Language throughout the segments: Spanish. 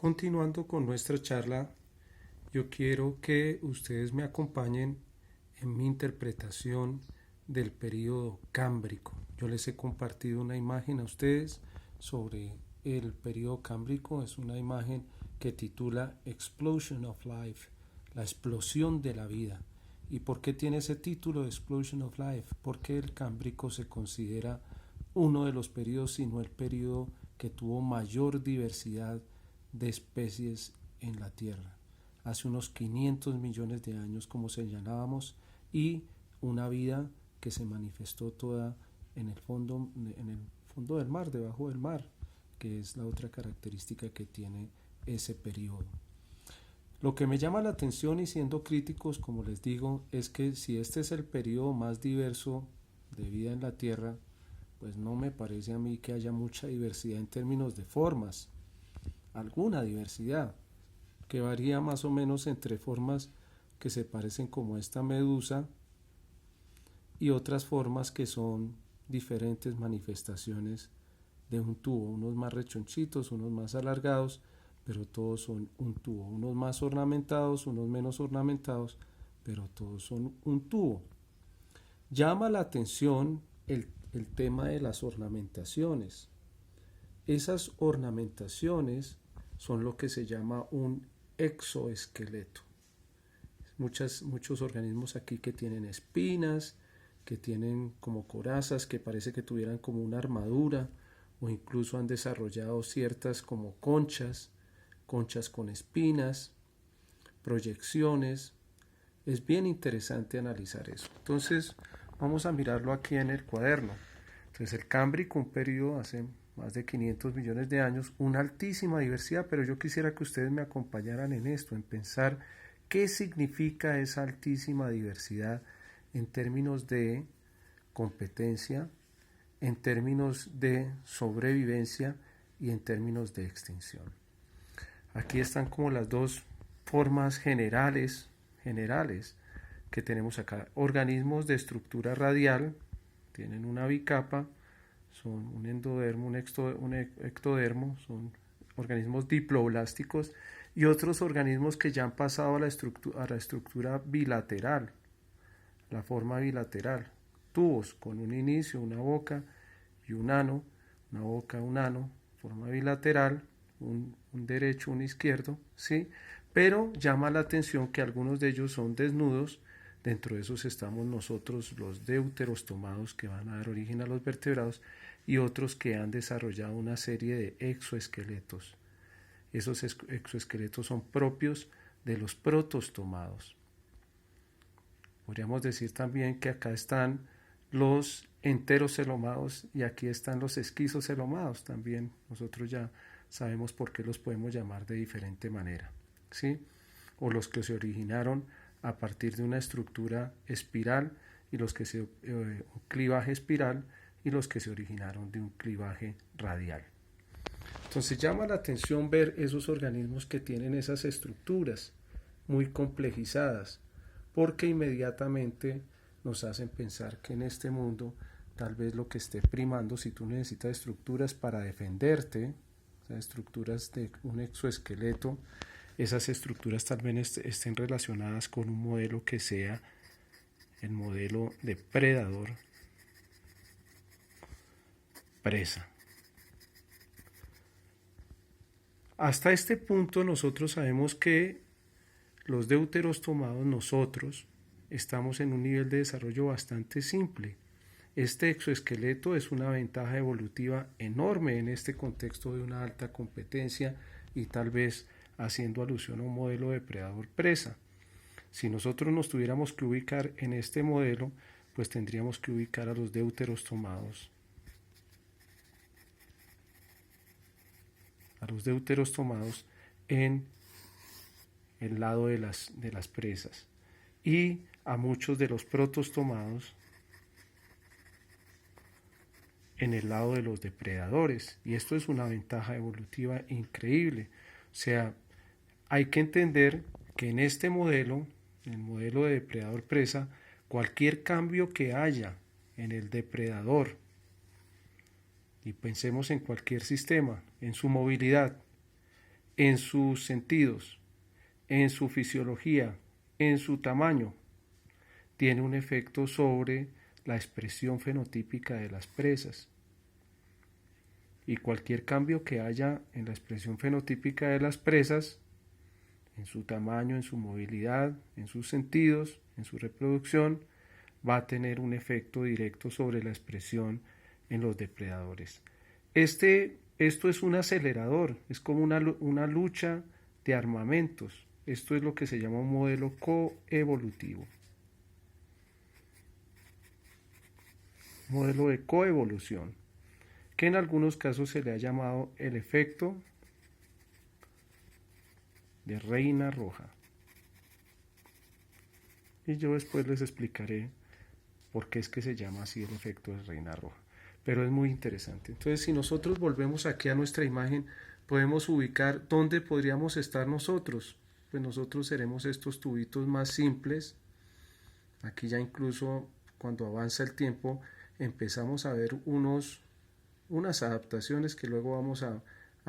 Continuando con nuestra charla, yo quiero que ustedes me acompañen en mi interpretación del período cámbrico. Yo les he compartido una imagen a ustedes sobre el período cámbrico. Es una imagen que titula Explosion of Life, la explosión de la vida. ¿Y por qué tiene ese título, Explosion of Life? Porque el cámbrico se considera uno de los periodos, sino el periodo que tuvo mayor diversidad de especies en la Tierra. Hace unos 500 millones de años, como señalábamos, y una vida que se manifestó toda en el fondo del mar, debajo del mar, que es la otra característica que tiene ese periodo. Lo que me llama la atención, y siendo críticos, como les digo, es que si este es el periodo más diverso de vida en la Tierra, pues no me parece a mí que haya mucha diversidad en términos de formas. Alguna diversidad que varía más o menos entre formas que se parecen como esta medusa y otras formas que son diferentes manifestaciones de un tubo, unos más rechonchitos, unos más alargados, pero todos son un tubo, unos más ornamentados, unos menos ornamentados, pero todos son un tubo. Llama la atención el tema de las ornamentaciones. Esas ornamentaciones son lo que se llama un exoesqueleto. Muchos organismos aquí que tienen espinas, que tienen como corazas, que parece que tuvieran como una armadura, o incluso han desarrollado ciertas como conchas con espinas, proyecciones. Es bien interesante analizar eso. Entonces, vamos a mirarlo aquí en el cuaderno. Entonces, el Cámbrico, un periodo hace más de 500 millones de años, una altísima diversidad, pero yo quisiera que ustedes me acompañaran en esto, en pensar qué significa esa altísima diversidad en términos de competencia, en términos de sobrevivencia y en términos de extinción. Aquí están como las dos formas generales que tenemos acá. Organismos de estructura radial, tienen una bicapa, son un endodermo, un ectodermo, son organismos diploblásticos, y otros organismos que ya han pasado a la estructura bilateral, la forma bilateral, tubos con un inicio, una boca y un ano, una boca, un ano, forma bilateral, un derecho, un izquierdo, ¿sí? Pero llama la atención que algunos de ellos son desnudos. Dentro de esos estamos nosotros, los deuterostomados, que van a dar origen a los vertebrados, y otros que han desarrollado una serie de exoesqueletos. Esos exoesqueletos son propios de los protostomados. Podríamos decir también que acá están los enterocelomados y aquí están los esquizocelomados. También nosotros ya sabemos por qué los podemos llamar de diferente manera, ¿sí? O los que se originaron a partir de una estructura espiral y los que un clivaje espiral y los que se originaron de un clivaje radial. Entonces llama la atención ver esos organismos que tienen esas estructuras muy complejizadas, porque inmediatamente nos hacen pensar que en este mundo tal vez lo que esté primando, si tú necesitas estructuras para defenderte, o sea, estructuras de un exoesqueleto, esas estructuras tal vez estén relacionadas con un modelo que sea el modelo de predador-presa. Hasta este punto nosotros sabemos que los deuterostomados, nosotros, estamos en un nivel de desarrollo bastante simple. Este exoesqueleto es una ventaja evolutiva enorme en este contexto de una alta competencia y tal vez haciendo alusión a un modelo de predador-presa. Si nosotros nos tuviéramos que ubicar en este modelo, pues tendríamos que ubicar a los deuterostomados. En el lado de las presas y a muchos de los protostomados en el lado de los depredadores, y esto es una ventaja evolutiva increíble. O sea, hay que entender que en este modelo, el modelo de depredador-presa, cualquier cambio que haya en el depredador, y pensemos en cualquier sistema, en su movilidad, en sus sentidos, en su fisiología, en su tamaño, tiene un efecto sobre la expresión fenotípica de las presas. Y cualquier cambio que haya en la expresión fenotípica de las presas, en su tamaño, en su movilidad, en sus sentidos, en su reproducción, va a tener un efecto directo sobre la expresión en los depredadores. Esto es un acelerador, es como una lucha de armamentos. Esto es lo que se llama un modelo coevolutivo. Modelo de coevolución, que en algunos casos se le ha llamado el efecto de reina roja. Y yo después les explicaré por qué es que se llama así el efecto de reina roja. Pero es muy interesante. Entonces, si nosotros volvemos aquí a nuestra imagen, podemos ubicar dónde podríamos estar nosotros. Pues nosotros seremos estos tubitos más simples. Aquí ya incluso cuando avanza el tiempo empezamos a ver unas adaptaciones que luego vamos a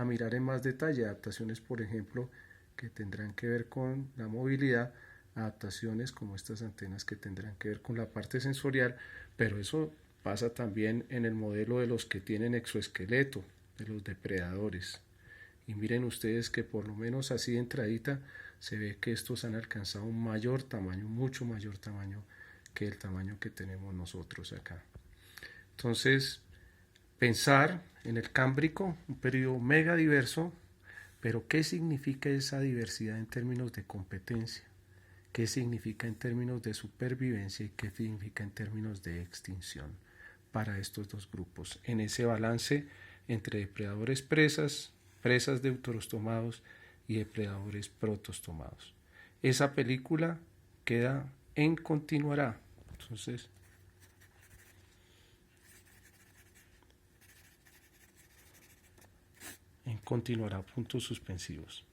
mirar en más detalle. Adaptaciones, por ejemplo, que tendrán que ver con la movilidad, adaptaciones como estas antenas que tendrán que ver con la parte sensorial, pero eso pasa también en el modelo de los que tienen exoesqueleto, de los depredadores. Y miren ustedes que por lo menos así de entradita se ve que estos han alcanzado un mayor tamaño, mucho mayor tamaño que el tamaño que tenemos nosotros acá. Entonces, pensar en el Cámbrico, un periodo mega diverso, pero ¿qué significa esa diversidad en términos de competencia? ¿Qué significa en términos de supervivencia y qué significa en términos de extinción para estos dos grupos? En ese balance entre depredadores presas, presas deuterostomados y depredadores protostomados. Esa película queda en continuará. Entonces, en continuará, puntos suspensivos.